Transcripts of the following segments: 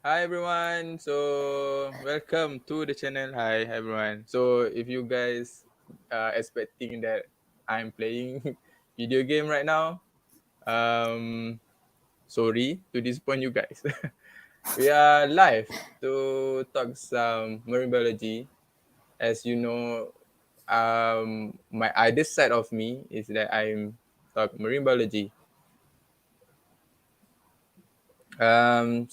Hi everyone. Welcome to the channel. Hi everyone. So if you guys are expecting that I'm playing video game right now, um sorry to disappoint you guys. We are live to talk some marine biology. As you know, my other side of me is that I'm talk marine biology. And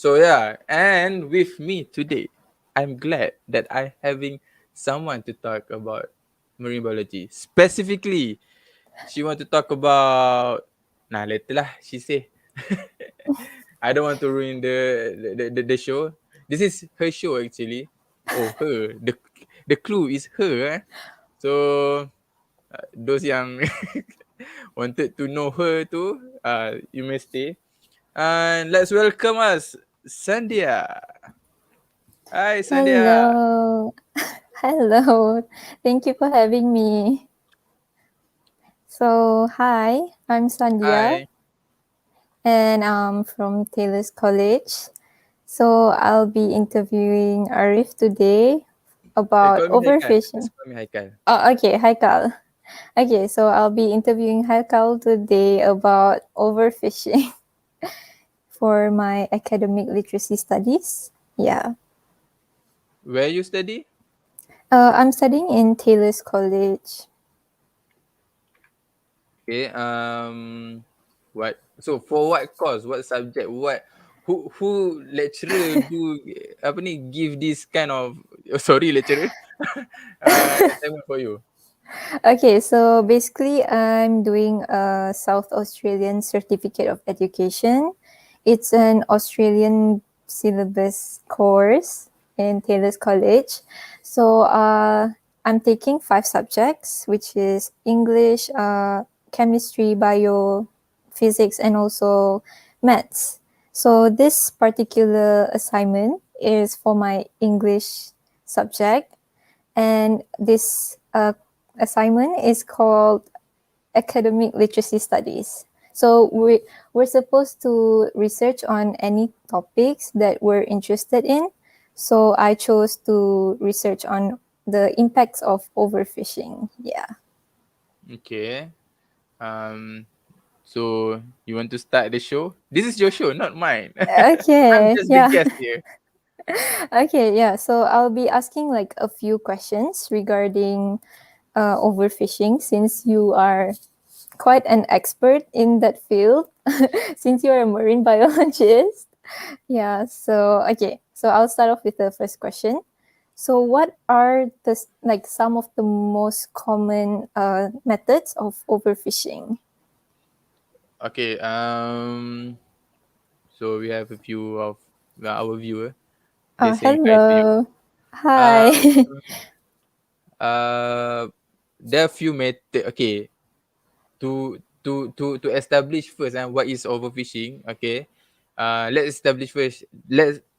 with me today, I'm glad that I having someone to talk about marine biology. Specifically, she want to talk about later lah, she say. I don't want to ruin the show. This is her show actually. Oh, her. The clue is her. So those yang wanted to know her too, you may stay. And let's welcome us, Sandhiya. Hi, Sandhya. Hello. Hello. Thank you for having me. So, hi, I'm Sandhya Hi. and I'm from Taylor's College. So, I'll be interviewing Arif today about Call me Haikal. overfishing. Just call me Haikal. Oh, okay, Haikal. Okay, so I'll be interviewing Haikal today about overfishing for my academic literacy studies. Yeah. Where you study? I'm studying in Taylor's College. Okay. What? So for what course? What subject? Who lecturer do apa ni give this kind of sorry lecturer assignment for you? Okay, so basically, I'm doing a South Australian Certificate of Education. It's an Australian syllabus course in Taylor's College. So I'm taking 5 subjects, which is English, chemistry, bio, physics, and also maths. So this particular assignment is for my English subject, and this assignment is called academic literacy studies. So we're supposed to research on any topics that we're interested in. So I chose to research on the impacts of overfishing. Yeah. Okay. Um. So you want to start the show? This is your show, not mine. I'm Okay. just the Yeah. guest here. Okay. Yeah. So I'll be asking like a few questions regarding overfishing, since you are quite an expert in that field since you're a marine biologist. Yeah, so okay. So I'll start off with the first question. So what are like some of the most common methods of overfishing? Okay. So we have a few of our viewer. They're saying hi to you. Hello. Hi. Um, uh, there are few method. Okay, to establish first, and what is overfishing? Okay, Let's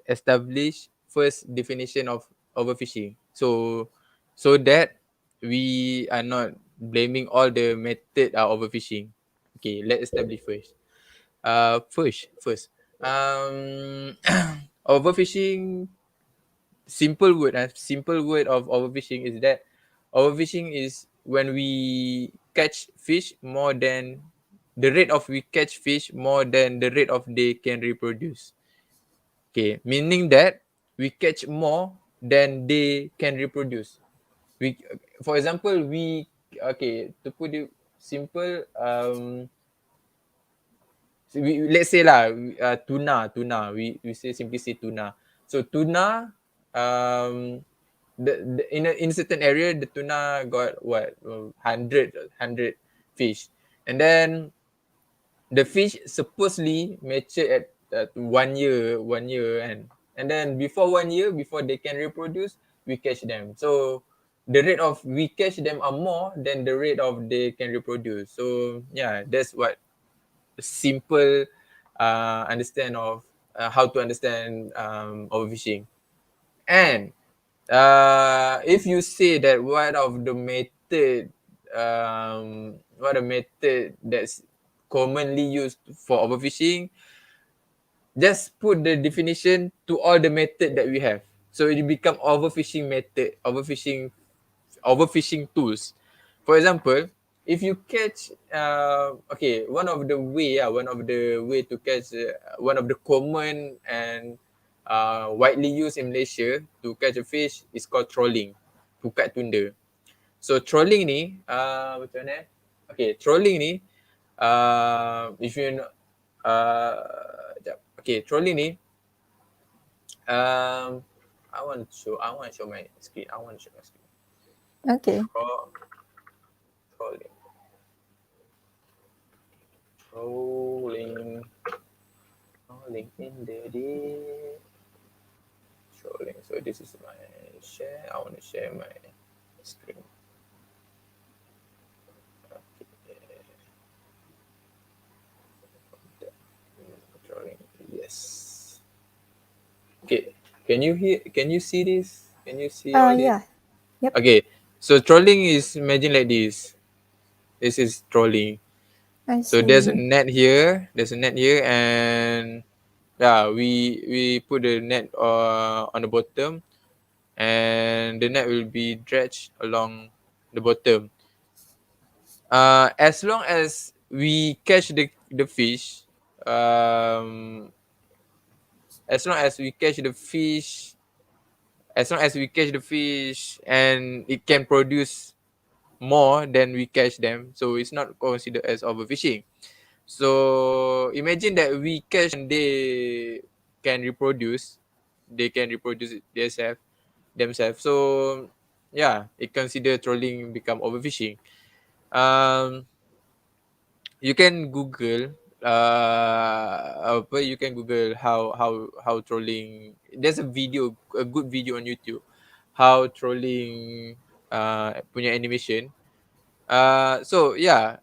establish first definition of overfishing. So that we are not blaming all the method are overfishing. Okay, let's establish first. First. Overfishing. Simple word of overfishing is that overfishing is when we catch fish more than the rate of we catch fish more than the rate of they can reproduce. Okay, meaning that we catch more than they can reproduce. We, for example, we okay to put it simple. Let's say lah, tuna. We say simply say tuna. So tuna, um, in a certain area, the tuna got what 100 fish, and then the fish supposedly mature at 1 year, and then before 1 year, before they can reproduce, we catch them. So the rate of we catch them are more than the rate of they can reproduce. So yeah, that's what simple understand of how to understand overfishing. And if you say that what a method that's commonly used for overfishing, just put the definition to all the method that we have. So it become overfishing method, overfishing tools. For example, if you catch, okay, one of the way to catch, one of the common and widely used in Malaysia to catch a fish is called trolling, pukat tunda. So trolling ni, macam mana? Okay, trolling ni, if you know, sekejap. Okay, trolling ni, um, I want to show my screen. I want to show my screen. Okay. Trolling. Trolling. Trolling in the deep. Trolling. So this is my share. I want to share my screen. Okay. Trolling. Yes. Okay. Can you hear? Can you see this? Can you see all this? Yeah. Yep. Okay. So trolling is, imagine like this. This is trolling. I So there's a see. net here. There's a net here, and yeah, we put the net on the bottom, and the net will be dredged along the bottom. As long as we catch the fish, um, as long as we catch the fish, as long as we catch the fish, and it can produce more than we catch them, so it's not considered as overfishing. So imagine that we catch and can reproduce, they can reproduce it themselves. So yeah, it consider trolling become overfishing. Um, you can Google you can Google how trolling. There's a good video on YouTube, how trolling punya animation. So yeah,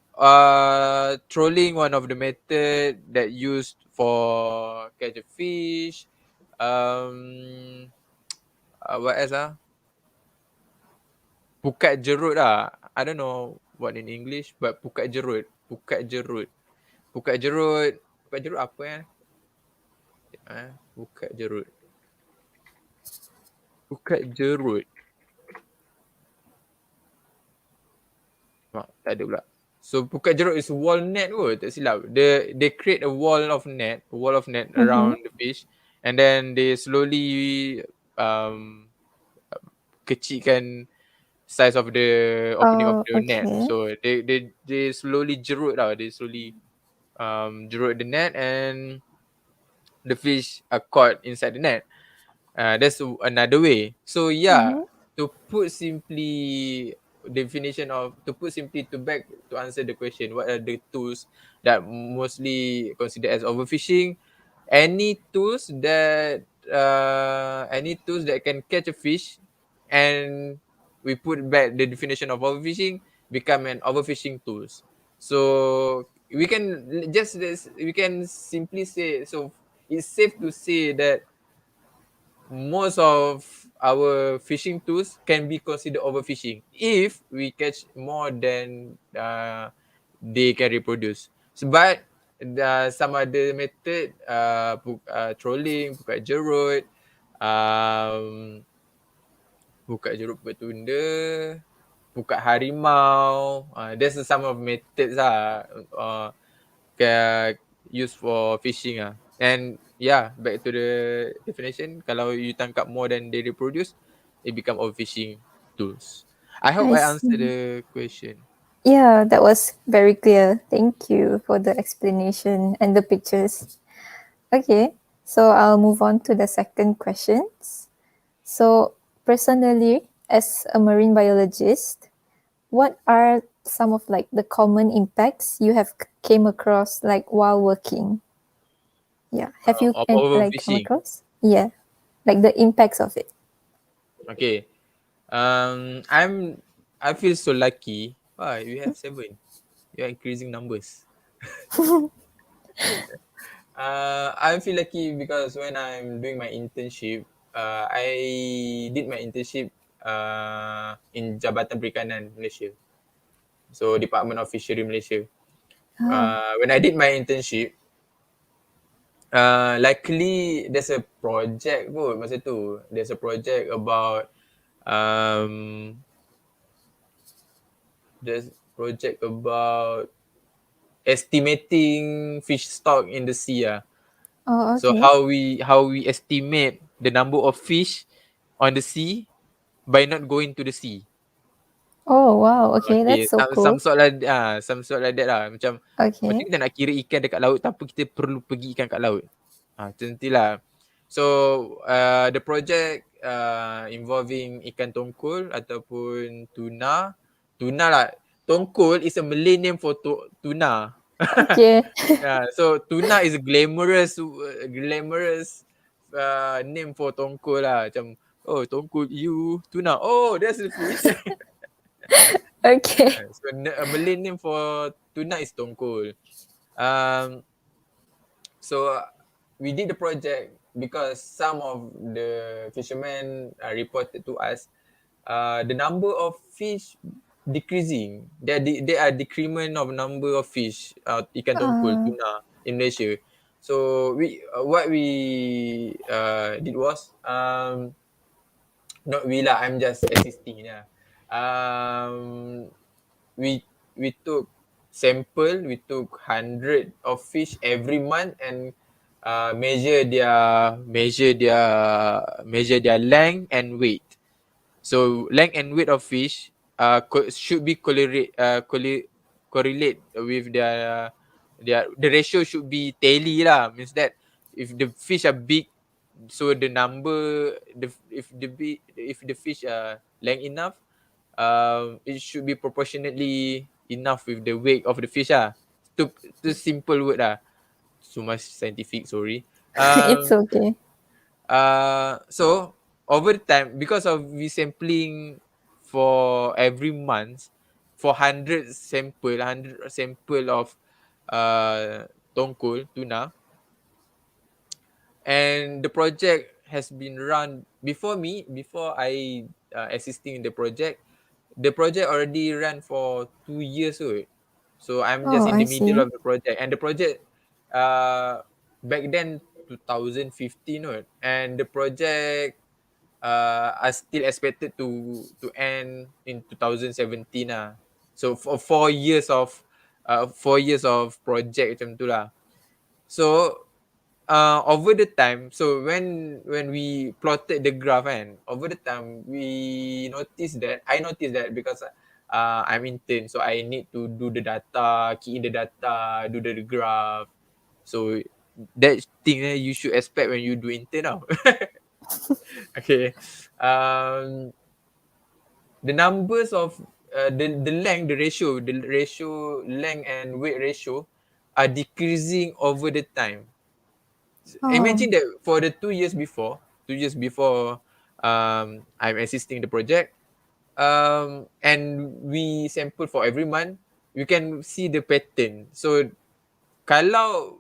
trolling one of the method that used for catch a fish. Um, what else? Pukat jerut lah. I don't know what in English, but pukat jerut, pukat jerut, pukat jerut, pukat jerut apa ya? Pukat jerut, pukat jerut. Tak ada pula. So pukat jerut is wall net kot, tak silap. They create a wall of net Mm-hmm. around the fish, and then they slowly um kecilkan size of the opening of Oh, the net. okay. So they slowly jerut lah. They slowly jerut the net, and the fish are caught inside the net. That's another way. So yeah, Mm-hmm. to put simply to put simply to back to answer the question, what are the tools that mostly considered as overfishing? Any tools that can catch a fish, and we put back the definition of overfishing, become an overfishing tools. So we can simply say, so it's safe to say that most of our fishing tools can be considered overfishing if we catch more than they can reproduce. But some other method, trolling, pukat jerut, um, pukat tunda, pukat harimau. There's some of methods used for fishing And yeah, back to the definition, kalau you tangkap more than they reproduce, it become overfishing tools. I hope I I answered see. the question. Yeah, that was very clear. Thank you for the explanation and the pictures. Okay, so I'll move on to the second questions. So, personally, as a marine biologist, what are some of like the common impacts you have came across like while working? Yeah, have you Of like come overfishing. across? Yeah, like the impacts of it. Okay. I feel so lucky. We have 7. You are increasing numbers. I feel lucky because when I'm doing my internship, I did my internship in Jabatan Perikanan Malaysia. So Department of Fishery Malaysia. Oh. When I did my internship, Luckily there's a project pun masa tu. There's a project about um there's project about estimating fish stock in the sea. Oh, So okay. how we estimate the number of fish on the sea by not going to the sea. Oh, wow. Okay, Okay, that's so some cool. sort like some sort like that lah. Macam Okay. kita nak kira ikan dekat laut tanpa kita perlu pergi ikan kat laut. Macam tu lah. So the project involving ikan tongkol ataupun tuna. Tuna lah. Tongkol is a Malay name for tuna. Okay. Yeah, so tuna is a glamorous name for tongkol lah. Macam, oh tongkol you, tuna. Oh, that's a fish. Okay. So a Malay name for tuna is tongkol. Um, so we did the project because some of the fishermen reported to us the number of fish decreasing. There are decrement of number of fish, ikan tongkol, Uh, tuna in Malaysia. So what we did was not we lah. I'm just assisting. Yeah. Um, we we took sample. We took 100 of fish every month and measure their length and weight. So length and weight of fish should be correlate with their the ratio should be tally lah. Means that if the fish are big, so the number if the fish are length enough, it should be proportionately enough with the weight of the fish ah. To simple word lah. So much scientific, sorry. it's okay. So over the time, because of we sampling for every month for 100 sample of tongkol tuna, and the project has been run before I assisting in the project. The project already ran for 2 years old. So I'm just Oh, in I the middle see. of the project. And the project uh back then 2015 old, and the project are still expected to end in 2017 lah. So for 4 years of project macam tu lah. So over the time, so when we plotted the graph kan, over the time I noticed that because I'm intern, so I need to do the data, key in the data, do the graph. So that thing you should expect when you do intern now. Okay. Um, the numbers of the length, the ratio, length and weight ratio are decreasing over the time. Oh. Imagine that for the 2 years before I'm assisting the project, and we sample for every month, we can see the pattern. So kalau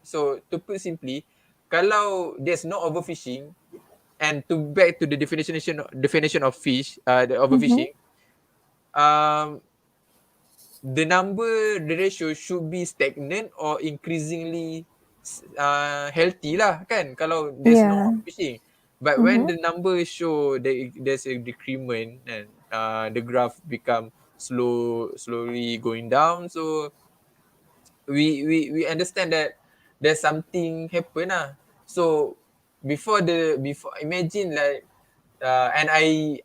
so to put simply, kalau there's no overfishing, and to back to the definition of fish, the Mm-hmm. overfishing, um, the ratio should be stagnant or increasingly healthy lah kan kalau there's no Yeah. overfishing. But when Mm-hmm. the number show there's a decrement and the graph become slowly going down, so we understand that there's something happen lah. So before imagine like and I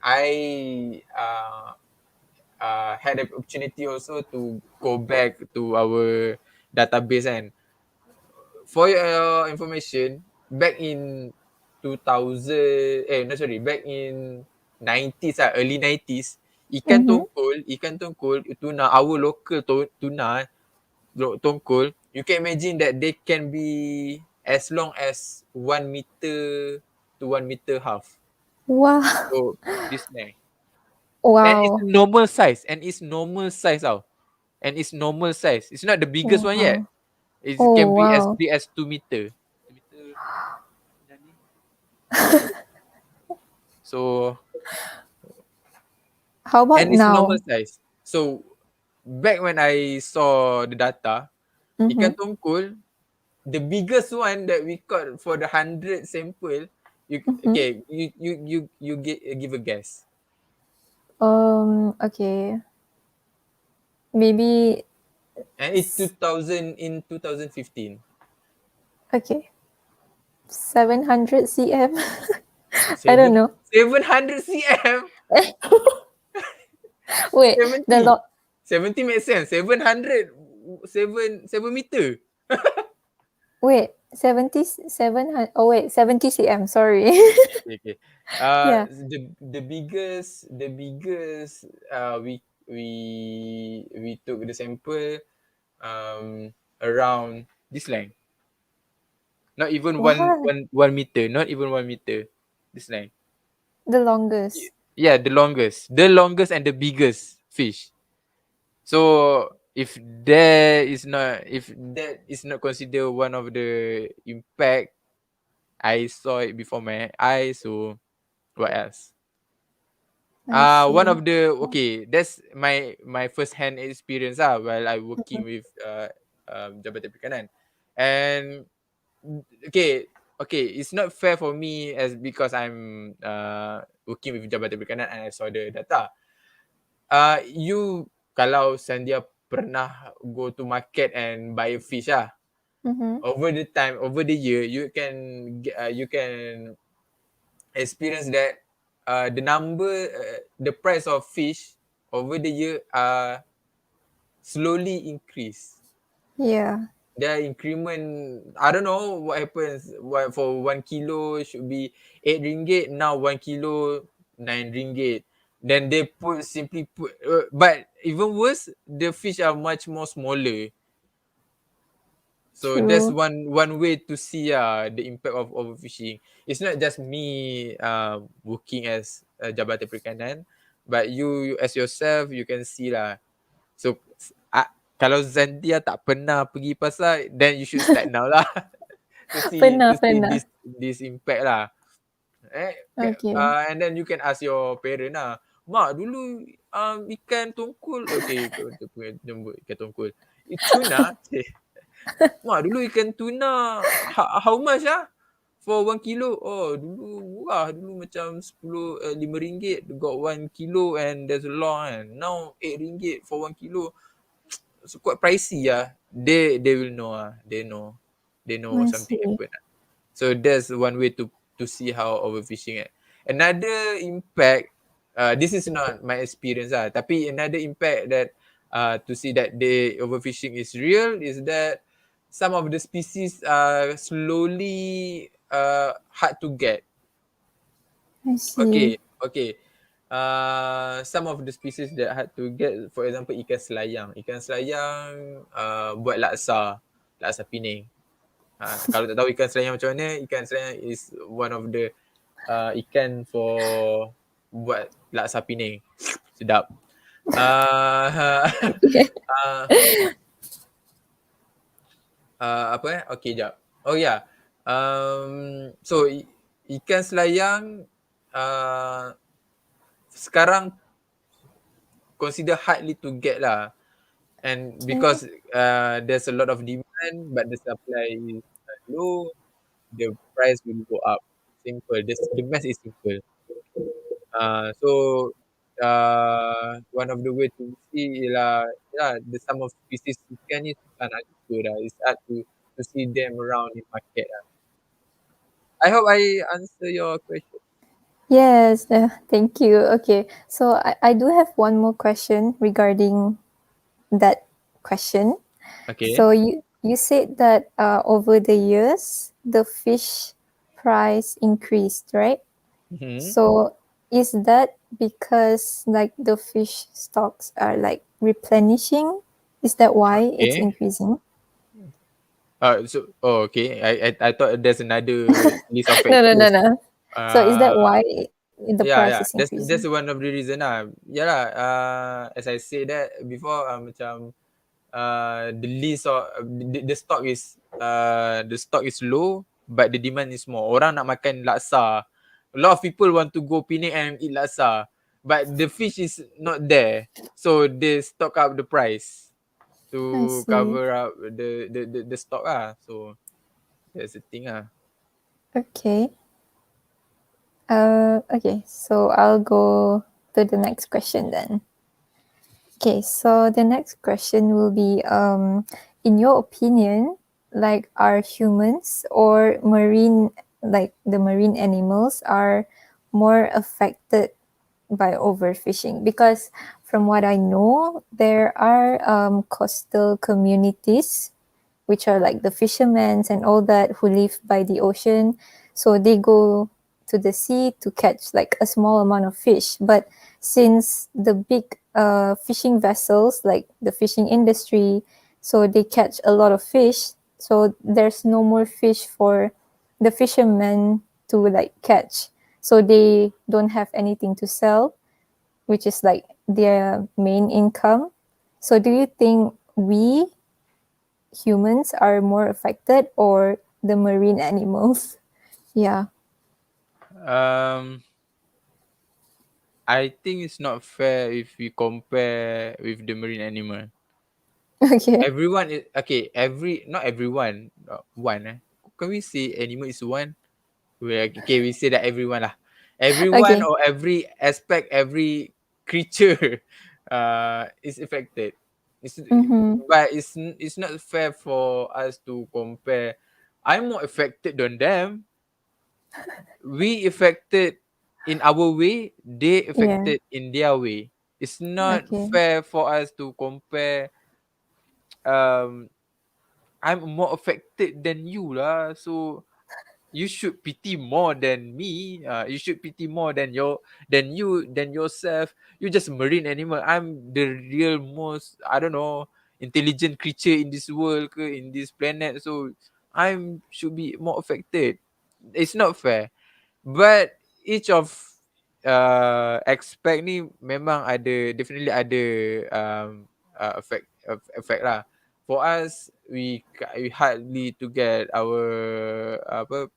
had the opportunity also to go back to our database and for your information, back in 2000 no sorry back in 90s early 90s, Mm-hmm. ikan tongkol tuna, our local tuna tongkol, you can imagine that they can be as long as 1 meter to 1 meter half. Wow. So this length, and it's Wow. normal size, tau. And it's normal size. It's not the biggest one yet. Wow. It Oh, can be as wow. big as 2 meter. 2 meter. So How about and it's normal now? size. So back when I saw the data, Mm-hmm. ikan tongkol the biggest one that we caught for the 100 sample, Mm-hmm. okay, give a guess. Okay. Maybe And it's 2000 in 2015. okay. 700 cm. I don't Seven know. 700 cm. Wait, the 70. lot. 70 makes sense. 700 7 meter. Wait, 70 700. Oh wait, 70 cm. Sorry. Okay, okay. Yeah. The biggest we took the sample around this length. Not even What? 1 meter. Not even 1 meter. This length. The longest. Yeah, the longest and the biggest fish. So if that is not considered one of the impact, I saw it before my eyes. So what else? I One see. of the okay, that's my first hand experience while I working with Jabatan Perikanan. And okay, okay, it's not fair for me as because I'm working with Jabatan Perikanan and I saw the data. You kalau Sandhiya pernah go to market and buy a fish Mm-hmm. over the time, over the year, you can experience that the price of fish over the year slowly increase. Yeah. Their increment, I don't know what happens. What for 1 kilo should be RM8. Now 1 kilo RM9. Then they simply put, but even worse, the fish are much more smaller. So that's True. one way to see the impact of overfishing. It's not just me working as a Jabatan Perikanan, but you as yourself you can see lah. So kalau Zandia tak pernah pergi pasar, then you should start now lah to see Pernah, pernah. this impact lah. Okay. And then you can ask your parent lah. Mak dulu ikan tongkol, okay, kita punya jemput ikan tongkol. Tuna, mak dulu ikan tuna how much for 1 kilo? Oh, dulu murah. Dulu macam 5 ringgit got 1 kilo and there's a lot kan. Now 8 ringgit for 1 kilo. So quite pricey They will know They know I something see. happen. So that's one way to see how overfishing Another impact, this is not my experience tapi another impact that to see that the overfishing is real is that some of the species are slowly hard to get. I Okay, see. okay. Some of the species that hard to get, for example, ikan selayang. Ikan selayang buat laksa Penang. Kalau tak tahu ikan selayang macam mana, ikan selayang is one of the ikan for buat laksa Penang. Sedap. Uh, Okay. uh, apa Okay, jap. Oh ya. Yeah. So ikan selayang sekarang consider hardly to get lah. And Okay. because there's a lot of demand but the supply is low, the price will go up. Simple. The math is simple. So one of the way to see ialah the sum of species ikan ni susah nak jumpa dah. It's hard to see them around in market lah. I hope I answer your question. Yes, thank you. Okay, so I do have one more question regarding that question. Okay. So you said that over the years the fish price increased, right? Mm-hmm. So is that because like the fish stocks are like replenishing? Is that why it's Okay. increasing? Okay. I thought there's another list of No, no, no, factors. no. So is that Uh, why the yeah, price yeah. is That's increasing? one of the reason lah. Yeah lah. As I said that before, macam the list of the stock is low, but the demand is more. Orang nak makan laksa. A lot of people want to go Penang and eat laksa, but the fish is not there, so they stock up the price I to see. cover up the stock So That's the thing ah. Okay. Okay, so I'll go to the next question then. Okay, so the next question will be in your opinion, like are humans or marine like the marine animals are more affected by overfishing? Because from what I know, there are coastal communities which are like the fishermen and all that who live by the ocean. So they go to the sea to catch like a small amount of fish. But since the big fishing vessels, like the fishing industry, so they catch a lot of fish. So there's no more fish for the fishermen to like catch. So they don't have anything to sell, which is like their main income. So do you think we humans are more affected or the marine animals? Yeah. Um, I think it's not fair if we compare with the marine animal. Okay. Everyone is okay. Not everyone. One. Can we say animal is one? Okay, we say that everyone lah. Everyone Okay. or every aspect, every creature, is affected. It's Mm-hmm. but it's not fair for us to compare. I'm more affected than them. We affected in our way, they Yeah. affected in their way. It's not Okay. fair for us to compare. Um, I'm more affected than you lah. So you should pity more than me. You should pity more than than yourself. You just marine animal. I'm the real most, I don't know, intelligent creature in this world in this planet. So I'm should be more affected. It's not fair. But each of aspect ni memang ada, definitely ada effect lah. For us, we hardly to get our apa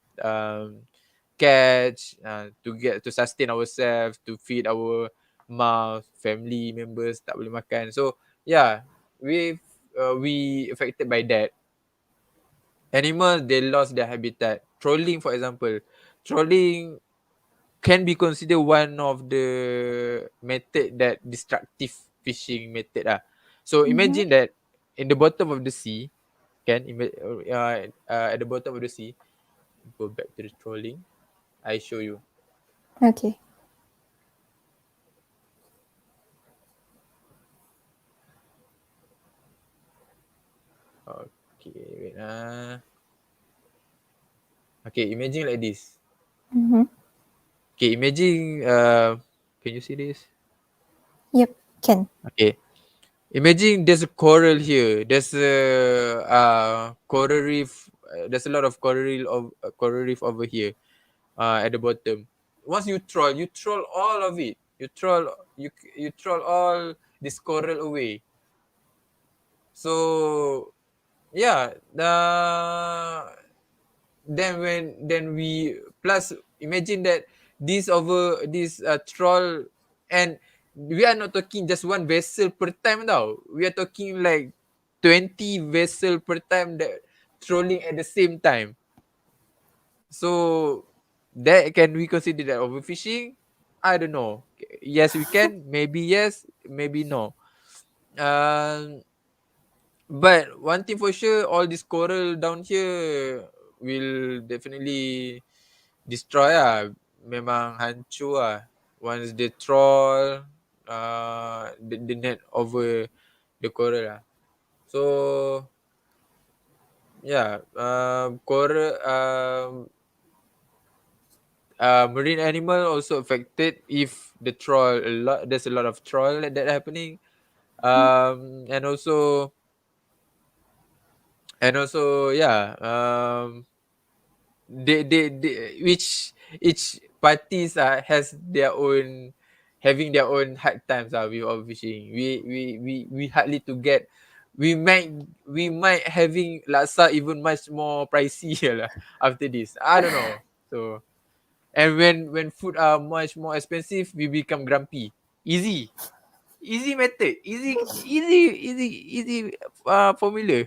catch, to sustain ourselves, to feed our mouth, family members tak boleh makan. So yeah, we affected by that. Animals, they lost their habitat. Trolling, for example, trolling can be considered one of the method that destructive fishing method ah. So Mm-hmm. imagine that in the bottom of the sea, at the bottom of the sea, go back to the trolling. I show you. Okay. Okay, wait Okay, imagine like this. Mm-hmm. Okay, imagine can you see this? Yep. Can. Okay. Imagine there's a coral here. There's a coral reef. There's a lot of coral reef over here. At the bottom. Once you troll all of it. You troll all this coral away. So yeah, then we plus imagine that this troll, and we are not talking just one vessel per time now. We are talking like 20 vessel per time that trolling at the same time. So that can we consider that overfishing? I don't know. Yes, we can. Maybe yes, maybe no. Um, but one thing for sure, all this coral down here will definitely destroy ah. Memang hancur ah. Once they troll the net over the coral lah. So yeah, coral marine animal also affected if the troll there's a lot of troll that happening. And also yeah, they each parties has their own, having their own hard times with overfishing. We hardly to get, we might having laksa even much more pricey lah after this. I don't know. So and when food are much more expensive, we become grumpy. Easy method, easy formula.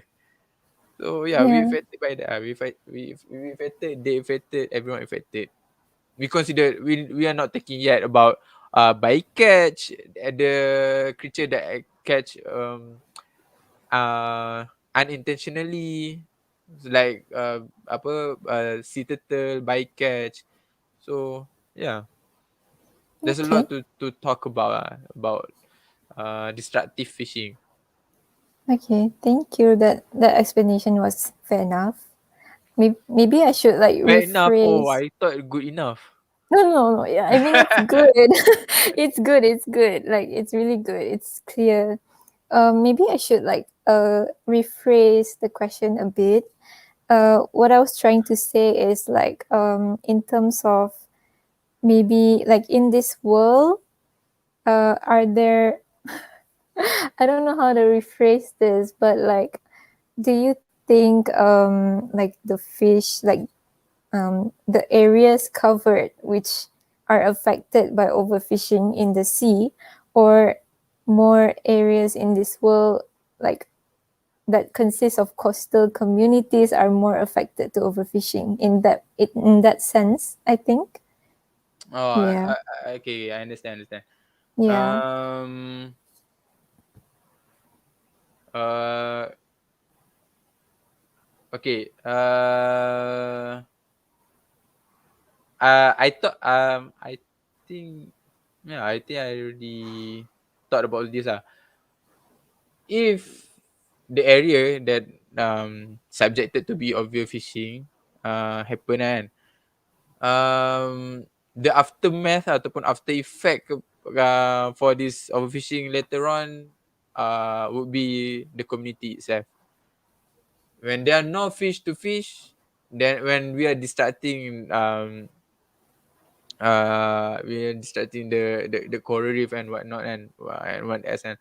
So yeah, we Yeah. affected by that. We affected, they affected, everyone affected. We consider we are not talking yet about bycatch, the creature that catch unintentionally, like apa sea turtle, bycatch. So yeah, there's a Okay. lot to talk about about destructive fishing. Okay. Thank you. That explanation was fair enough. Maybe I should like Fair enough. Oh, rephrase. I thought good enough. No, no, no. Yeah, I mean it's good. It's good. It's good. Like it's really good. It's clear. Maybe I should like rephrase the question a bit. What I was trying to say is like in terms of maybe like in this world, are there I don't know how to rephrase this, but like do you think like the fish like the areas covered which are affected by overfishing in the sea or more areas in this world like that consist of coastal communities are more affected to overfishing in that sense, I think. Oh, Yeah. okay, I understand, understand. Yeah. Um, uh, okay. I thought, I think, yeah, I think I already thought about this. If the area that subjected to be overfishing happen kan, um, the aftermath ataupun after effect for this overfishing later on would be the community itself. When there are no fish to fish, then when we are distracting the coral reef and whatnot and what else, and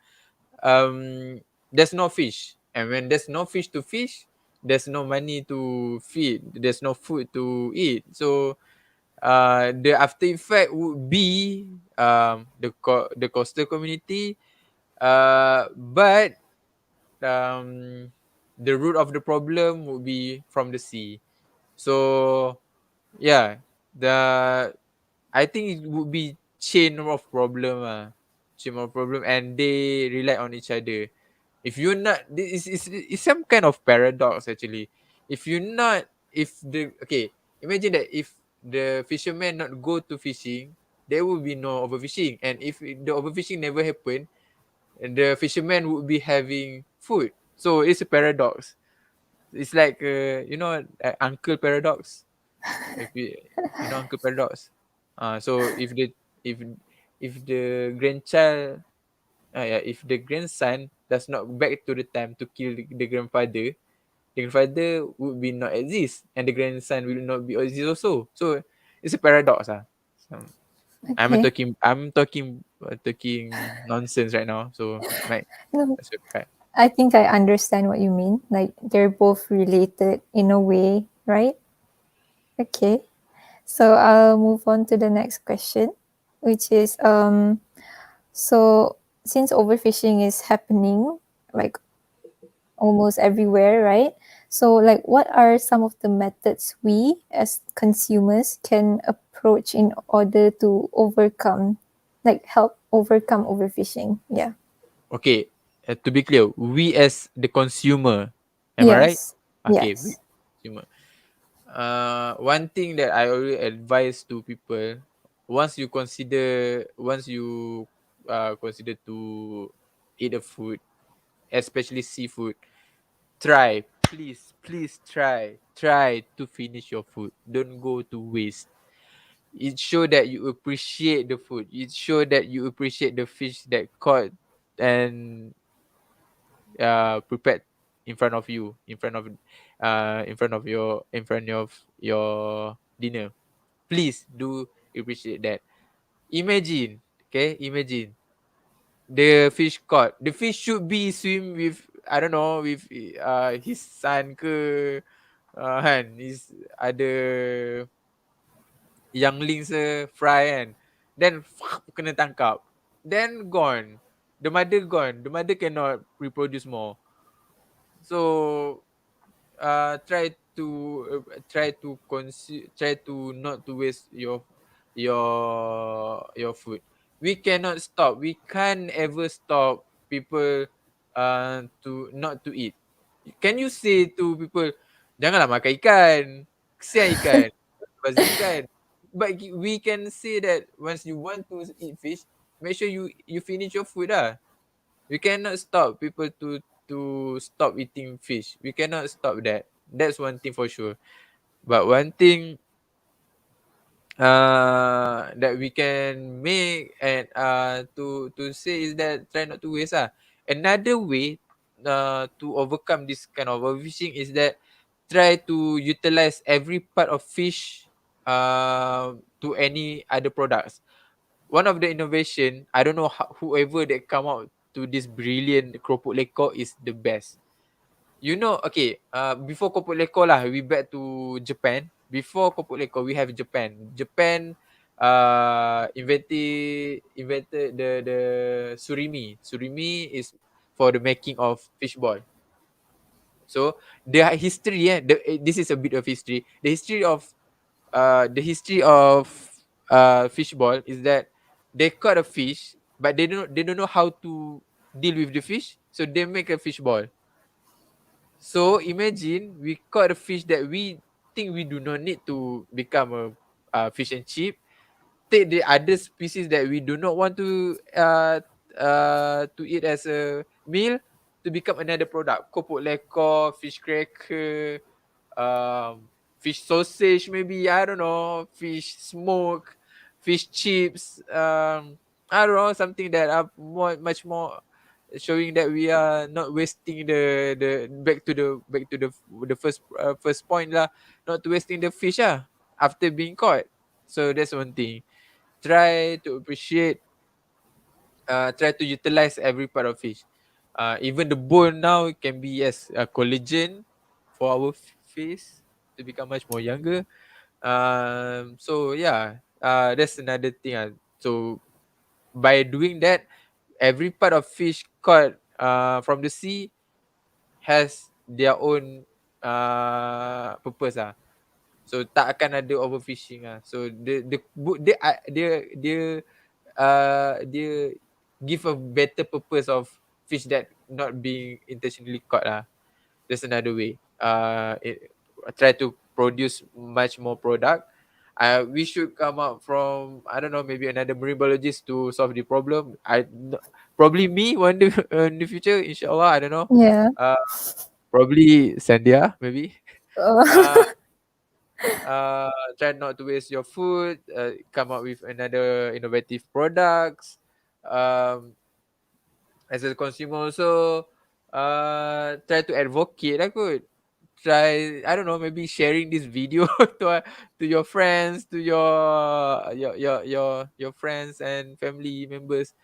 there's no fish, and when there's no fish to fish, there's no money to feed, there's no food to eat. So the after effect would be the coastal community, but um, the root of the problem would be from the sea. So yeah, the I think it would be chain of problem, chain of problem, and they rely on each other. If you're not, this is some kind of paradox actually. If you're not, if the okay, imagine that if the fishermen not go to fishing, there will be no overfishing, and if the overfishing never happen, the fishermen would be having food. So it's a paradox. It's like uncle paradox. If you know uncle paradox. So if if the grandchild yeah, if the grandson does not back to the time to kill the grandfather, the grandfather would be not exist, and the grandson will not be exist also. So it's a paradox. So, Okay. talking nonsense right now. So Mike, No, that's okay. I think I understand what you mean. Like they're both related in a way, right? Okay. So I'll move on to the next question, which is so since overfishing is happening like almost everywhere, right? So like what are some of the methods we as consumers can approach in order to overcome like help overcome overfishing? Yeah. Okay, to be clear, we as the consumer, am I right? Yes. Okay, we Yes. consumer. One thing that I always advise to people, once you consider to eat a food, especially seafood, please try to finish your food. Don't go to waste. It show that you appreciate the food. It show that you appreciate the fish that caught and prepared in front of you, in front of your dinner. Please do appreciate that. Imagine, okay, imagine the fish caught. The fish should be swim with, I don't know, with his son ke, kan, his ada younglings fry kan. Then kena tangkap. Then gone. The mother gone. The mother cannot reproduce more. So try to not to waste your food. We cannot stop. We can't ever stop people to not to eat. Can you say to people, janganlah makan ikan, kesian ikan, bazir ikan. But we can say that once you want to eat fish, make sure you finish your food lah. We cannot stop people to stop eating fish. We cannot stop that. That's one thing for sure. But one thing that we can make and to say is that try not to waste lah. Another way to overcome this kind of overfishing is that try to utilize every part of fish to any other products. One of the innovation, I don't know whoever that come out to this brilliant keropok lekor is the best. You know, okay, before keropok lekor lah, we back to Japan. Before keropok lekor, we have Japan. Japan invented the surimi. Surimi is for the making of fishball. So the history, this is a bit of history. The history of fishball is that they caught a fish, but they don't know how to deal with the fish, so they make a fishball. So imagine we caught a fish that we think we do not need to become a fish and chip. Take the other species that we do not want to eat as a meal to become another product. Kopok lekor, fish cracker, fish sausage maybe, I don't know, fish smoke, fish chips, I don't know, something that are much more showing that we are not wasting the back to the first point lah, not to wasting the fish after being caught. So that's one thing. Try to appreciate, try to utilize every part of fish. Even the bone now can be a collagen for our face to become much more younger. So yeah, that's another thing. So by doing that, every part of fish caught from the sea has their own purpose So tak akan ada overfishing So dia give a better purpose of fish that not being intentionally caught There's another way. Try to produce much more product. We should come up from, I don't know, maybe another marine biologist to solve the problem. Probably me one day in the future, inshallah. I don't know. Yeah. Uh, Probably Sandhiya, maybe. Uh, Oh, Try not to waste your food. Come up with another innovative products. As a consumer also, try to advocate lah kot. Try, I don't know, maybe sharing this video to your friends, to your friends and family members.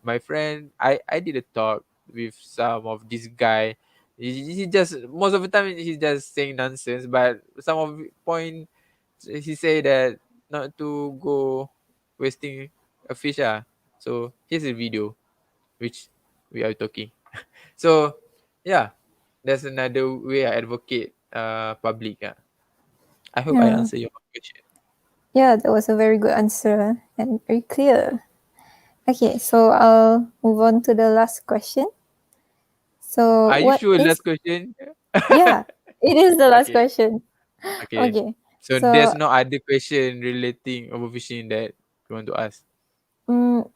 My friend, I did a talk with some of this guy. He just, most of the time he's just saying nonsense, but some of the point he say that not to go wasting a fish So here's a video which we are talking. So yeah, that's another way I advocate public. I hope I yeah. answer your question. Yeah, that was a very good answer and very clear. Okay, so I'll move on to the last question. So, Are you what sure is, last question? yeah, it is the last Okay, question. okay. Okay, So so, there's no other question relating overfishing that you want to ask mm,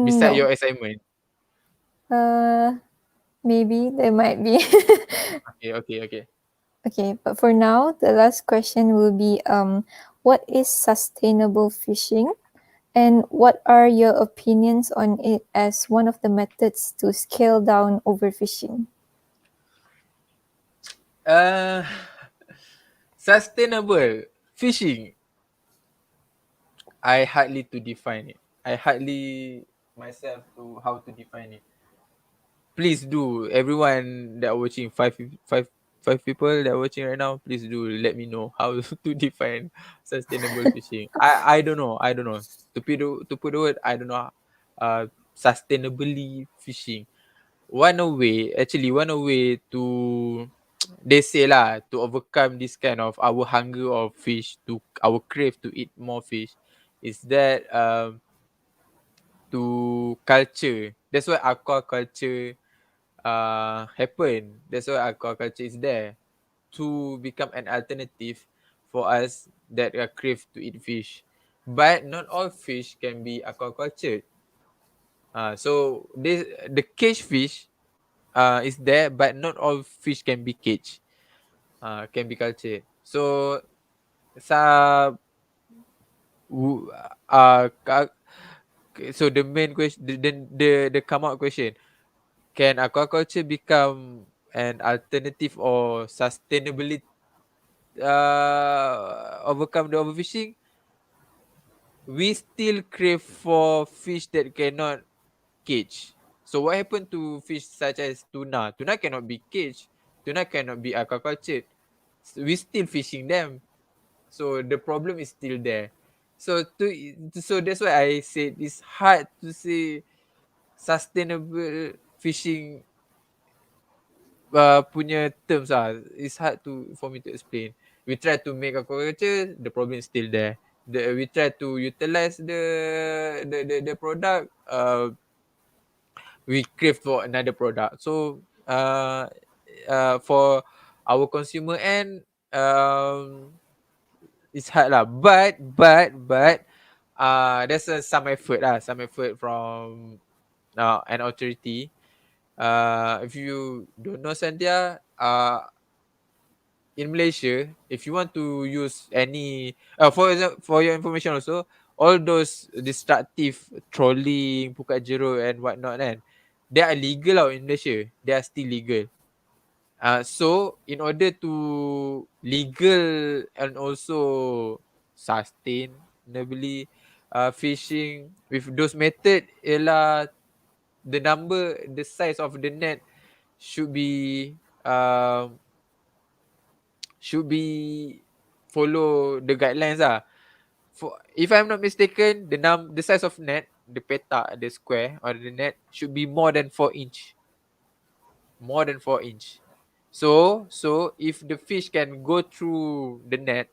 beside no. your assignment. Uh, Maybe there might be. Okay, okay, okay. Okay, but for now, the last question will be what is sustainable fishing and what are your opinions on it as one of the methods to scale down overfishing? Uh, Sustainable fishing. I hardly to define it. I hardly myself to how to define it. Please do, everyone that are watching, five people that are watching right now, please do let me know how to define sustainable fishing. I don't know to put the word, I don't know. Sustainably fishing, one way to they say lah, to overcome this kind of our hunger of fish, to our crave to eat more fish, is that to culture. That's why aquaculture happen. That's why aquaculture is there, to become an alternative for us that crave to eat fish. But not all fish can be aquacultured. So this the cage fish is there, but not all fish can be caged. Can be cultured. So some uh, ka- so the main question, the come out question, can aquaculture become an alternative or sustainability overcome the overfishing? We still crave for fish that cannot cage. So what happened to fish such as tuna? Tuna cannot be caged. Tuna cannot be aquacultured. We still fishing them. So the problem is still there. So that's why I said it's hard to say sustainable fishing punya terms lah. It's hard to for me to explain. We try to make aquaculture, the problem is still there. We try to utilize the product, we crave for another product. So for our consumer end, it's hard lah. But there's some effort lah, some effort from an authority. If you don't know Sandhiya, in Malaysia, if you want to use any, for example, for your information also, all those destructive trolling, pukat jeruk and whatnot, and they are legal out in Malaysia. They are still legal. So in order to legal and also sustainably fishing with those method, ialah the size of the net should be um should be follow the guidelines lah. For if I'm not mistaken, the size of net, the petak, the square or the net should be more than 4 inch. More than 4 inch. So if the fish can go through the net,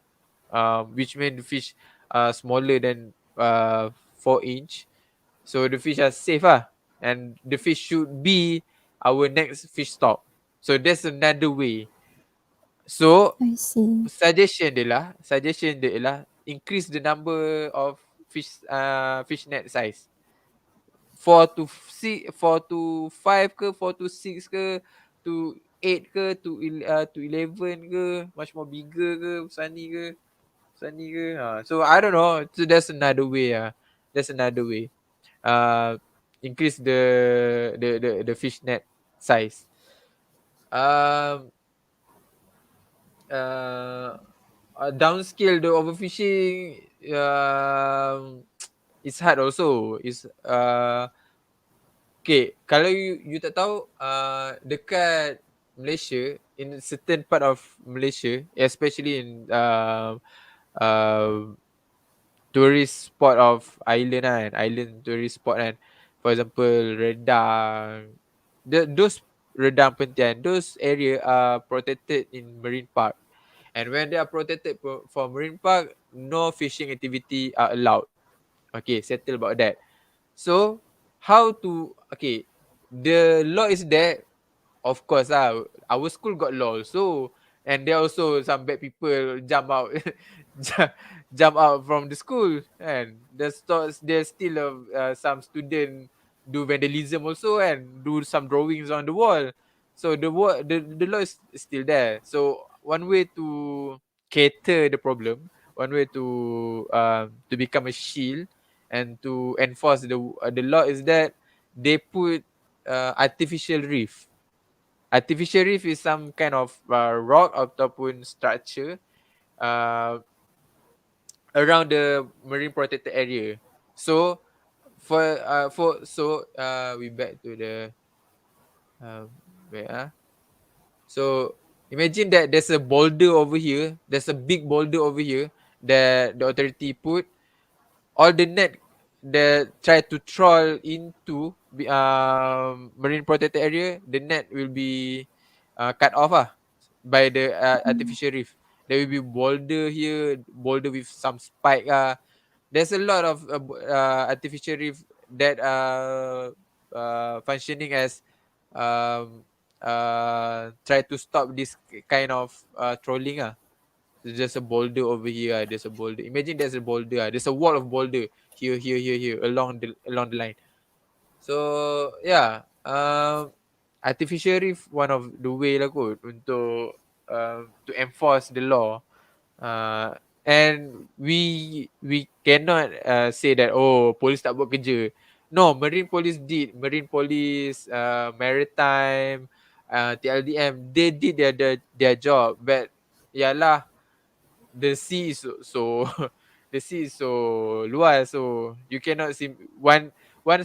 which means the fish are smaller than 4 inch, so the fish are safe ah, and the fish should be our next fish stock. So that's another way. So I see. suggestion dia ialah increase the number of fish net size. 4 to 5 ke, 4 to 6 ke, to 8 ke, to 11 ke, much more bigger ke, besar ni ke. So I don't know. So that's another way That's another way. Uh, Increase the fish net size. Um, uh, Downscale the overfishing. It's hard also. Okay, kalau you tak tahu, dekat Malaysia, in a certain part of Malaysia, especially in uh, tourist spot of island kan, island tourist spot kan. For example, Redang. Those Redang Pentian, those area are protected in marine park. And when they are protected for marine park, no fishing activity are allowed. Okay, settle about that. So how to, okay, the law is there, of course lah. Our school got law also, and there also some bad people jump out, jump out from the school, and there's still some student do vandalism also and do some drawings on the wall. So the law is still there. So one way to cater the problem, one way to become a shield and to enforce the law is that they put artificial reef. Artificial reef is some kind of rock ataupun structure uh, around the marine protected area. So we back to the uh, wait ah. So imagine that there's a boulder over here. There's a big boulder over here that the authority put. All the net that try to troll into marine protected area, the net will be cut off ah. by the artificial reef. There will be boulder here, boulder with some spike. There's a lot of artificial reef that are functioning as um, try to stop this kind of trolling. There's just a boulder over here. There's a boulder. Imagine there's a boulder. There's a wall of boulder here along the line. So yeah, artificial reef one of the way lah kot untuk to enforce the law. Uh, and we cannot say that oh polis tak buat kerja. No, marine police did. Marine police, maritime, TLDM, they did their job. But yalah, the sea is so the sea is so luas, so you cannot see one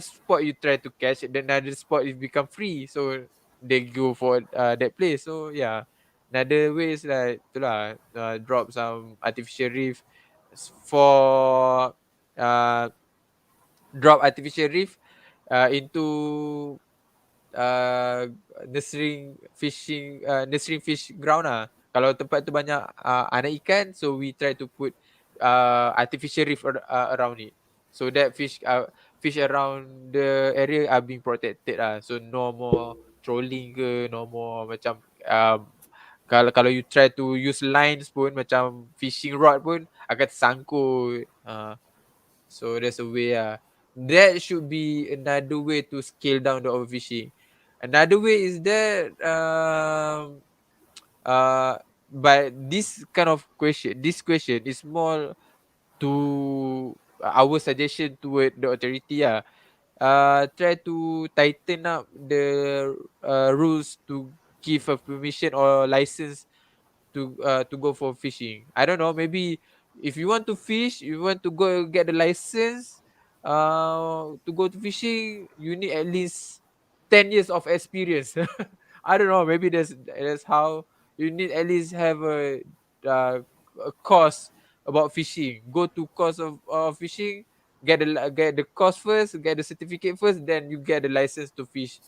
spot you try to catch, then another spot it become free, so they go for that place. So yeah, another way is like itulah, drop some artificial reef for uh, drop artificial reef into uh, nursery fish ground lah. Kalau tempat tu banyak anak ikan, so we try to put artificial reef around it. So that fish around the area are being protected lah. So no more trolling ke, no more macam kalau you try to use lines pun macam fishing rod pun akan tersangkut. So there's a way. That should be another way to scale down the overfishing. Another way is that uh but this question is more to our suggestion toward the authority. Try to tighten up the rules to give a permission or license to go for fishing. I don't know, maybe if you want to fish, you want to go get the license to go to fishing, you need at least 10 years of experience. I don't know, maybe that's how you need at least have uh, a course about fishing. Go to course of fishing, get the course first, get the certificate first, then you get the license to fish,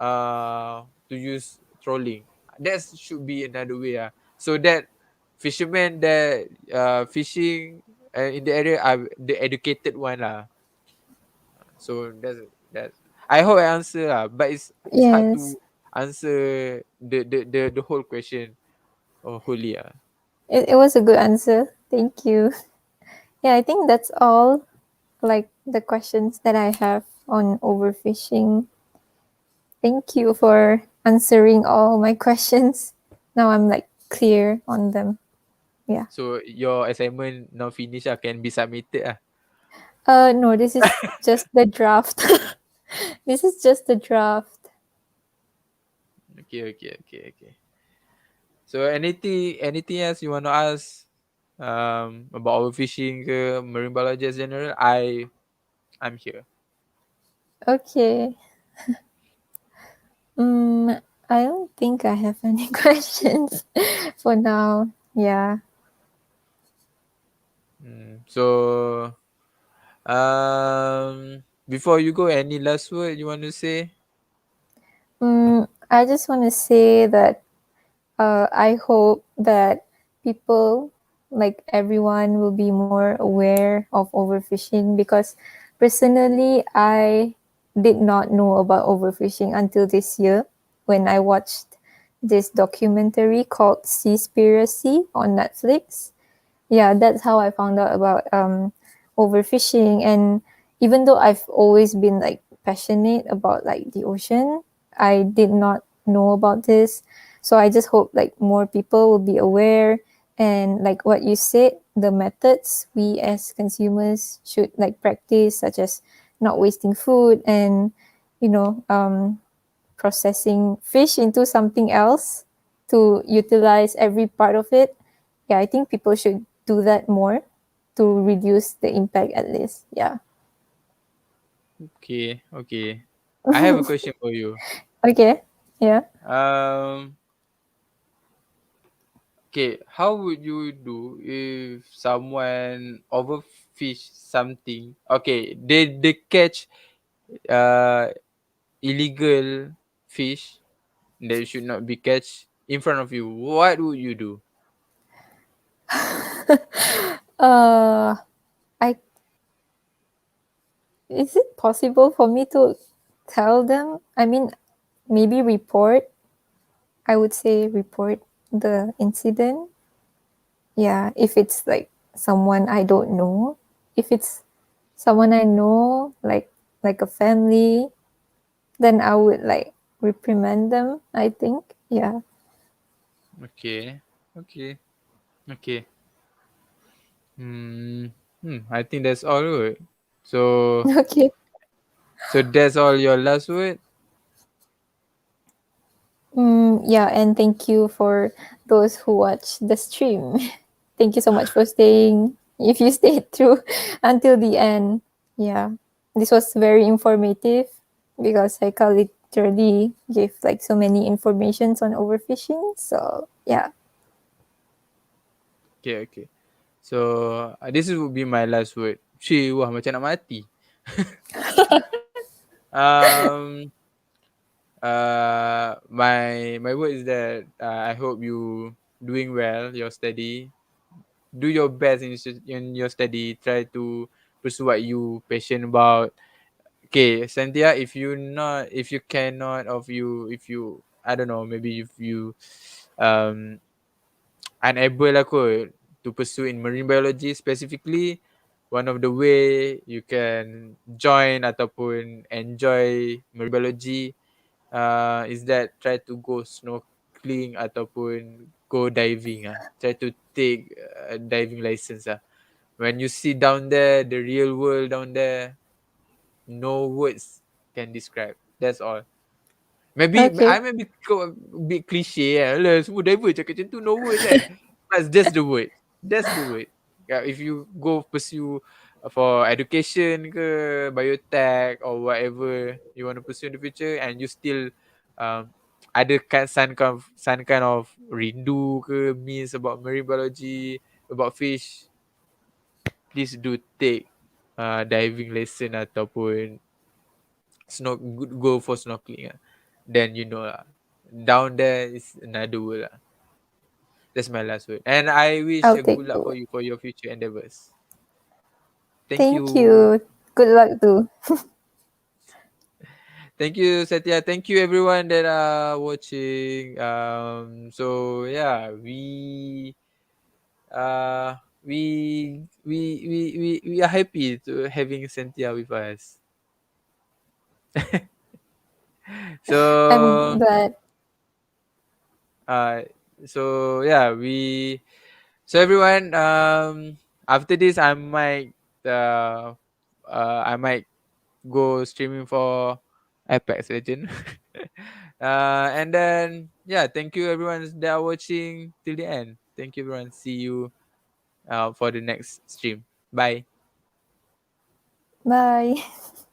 to use trolling. That should be another way. So that fishermen that fishing in the area are the educated one lah. So that's I hope I answer but it's hard Yes, to answer the whole question wholly. it was a good answer. Thank you. Yeah, I think that's all like the questions that I have on overfishing. Thank you for answering all my questions. Now I'm like clear on them. Yeah. So your assignment now finish can be submitted. No, this is just the draft. This is just the draft. Okay. So anything else you want to ask about overfishing ke marine biology in general? I'm here. Okay. I don't think I have any questions for now. Yeah. So before you go, any last word you want to say? I just want to say that I hope that people, like everyone, will be more aware of overfishing, because personally, I did not know about overfishing until this year when I watched this documentary called Seaspiracy on Netflix. Yeah, that's how I found out about overfishing. And even though I've always been like passionate about like the ocean, I did not know about this. So I just hope like more people will be aware, and like what you said, the methods we as consumers should like practice, such as not wasting food and you know processing fish into something else to utilize every part of it. Yeah, I think people should do that more to reduce the impact at least. Yeah. Okay. I have a question for you. Okay. Yeah. Um, okay, how would you do if someone overfish something? Okay, they catch uh illegal fish that should not be catch. in front of you, what would you do? Uh, I is it possible for me to tell them? I mean, maybe report. I would say report the incident. Yeah, if it's like someone I don't know. If it's someone I know, like a family, then I would like reprimand them, I think. Yeah. Okay, okay, okay. Hmm. I think that's all right. So, Okay. so that's all your last word. Yeah, and thank you for those who watch the stream. Thank you so much for staying. If you stayed through until the end, yeah, this was very informative because Haikal literally gave like so many informations on overfishing. So yeah, Okay, okay. So this would be my last word. Wah macam nak mati. Um. My word is that I hope you doing well your study. Do your best in your study. Try to pursue what you passionate about. Okay, Cynthia, if you cannot, of you, if you, I don't know, maybe if you um unable lah kot to pursue in marine biology specifically, one of the way you can join ataupun enjoy marine biology is that try to go snorkeling ataupun go diving ah. Try to take a diving license ah. When you see down there, the real world down there, no words can describe. That's all. Maybe I okay, maybe bit cliche lah. Semua diver cakap macam tu, no words kan. But that's the word. That's the word. If you go pursue for education ke, biotech or whatever you want to pursue in the future, and you still um, ada kan some kind of rindu ke means about marine biology, about fish, please do take diving lesson ataupun go for snorkeling ah. Then you know lah. Down there is another world lah. That's my last word. And I wish I'll a good take luck for two. you for your future endeavors. Thank Thank you. you. Good luck too. Thank you, Satya. Thank you everyone that are watching. So yeah, uh we are happy to having Cynthia with us. I'm So glad. uh so yeah, so everyone, after this uh, I might go streaming for Apex Legend. And then yeah, thank you everyone that are watching till the end. Thank you everyone. See you for the next stream. Bye. Bye.